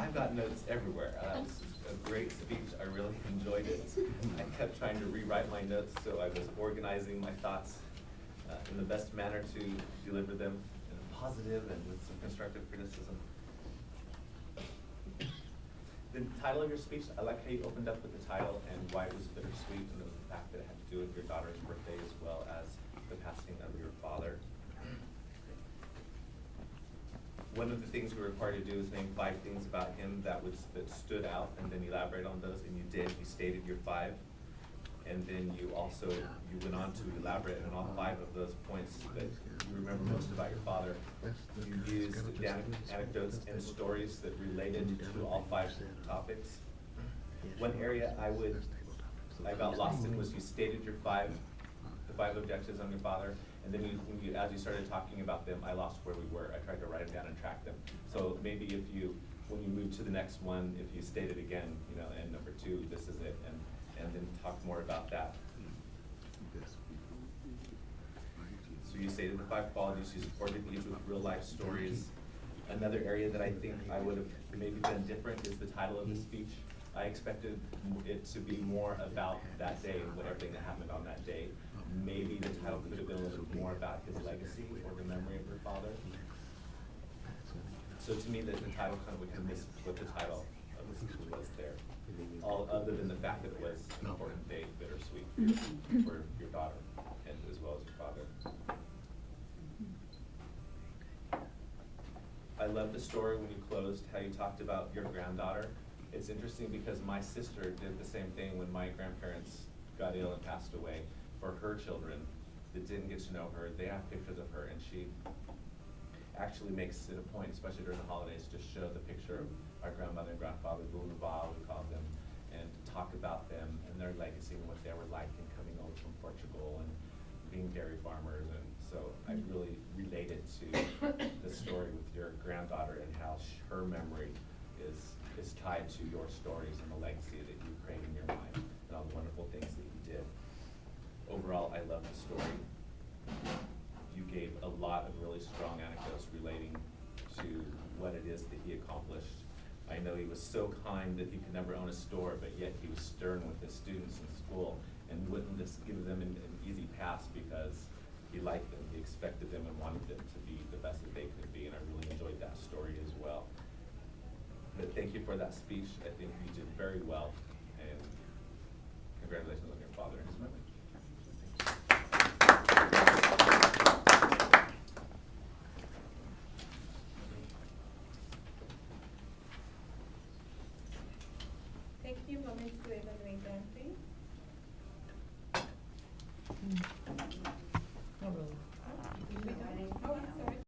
I've got notes everywhere. That was a great speech. I really enjoyed it. I kept trying to rewrite my notes, so I was organizing my thoughts in the best manner to deliver them in a positive and with some constructive criticism. The title of your speech, I like how you opened up with the title and why it was bittersweet, and the fact that it had to do with your daughter's birthday as well as the passing of your father. One of the things we were required to do is name 5 things about him that stood out, and then elaborate on those, and you did. You stated your 5, and then you went on to elaborate on all 5 of those points that you remember most about your father. You used anecdotes and stories that related to all 5 topics. One area I got lost in was you stated your the 5 objectives on your father, and then as you started talking about them, I lost where we were. I tried to write them down and track them. So maybe when you move to the next one, if you state it again, and number 2, this is it, and then talk more about that. So you stated the 5 qualities. You supported each with real life stories. Another area that I think I would have maybe been different is the title of the speech. I expected it to be more about that day and everything that happened on that day. Maybe the title could have been a little bit more about his legacy or the memory of your father. So to me, the title kind of would have missed what the title of the speech was there. All other than the fact that it was an important day, bittersweet for your daughter and as well as your father. I love the story when you closed, how you talked about your granddaughter. It's interesting because my sister did the same thing when my grandparents got ill and passed away. For her children that didn't get to know her, they have pictures of her, and she actually makes it a point, especially during the holidays, to show the picture of our grandmother and grandfather, Boulevard, we call them, and talk about them and their legacy and what they were like in coming over from Portugal and being dairy farmers. And so I really related to the story with your granddaughter and how her memory is tied to your stories and the legacy that you create in your mind and all the wonderful things that you did. Overall, I love the story. You gave a lot of really strong anecdotes relating to what it is that he accomplished. I know he was so kind that he could never own a store, but yet he was stern with his students in school and wouldn't just give them an easy pass because he liked them, he expected them and wanted them to be the best that they could be, and I really enjoyed that story as well. But thank you for that speech. I think you did very well, and congratulations on your father and his memory. Take a few moments to evaluate them, please.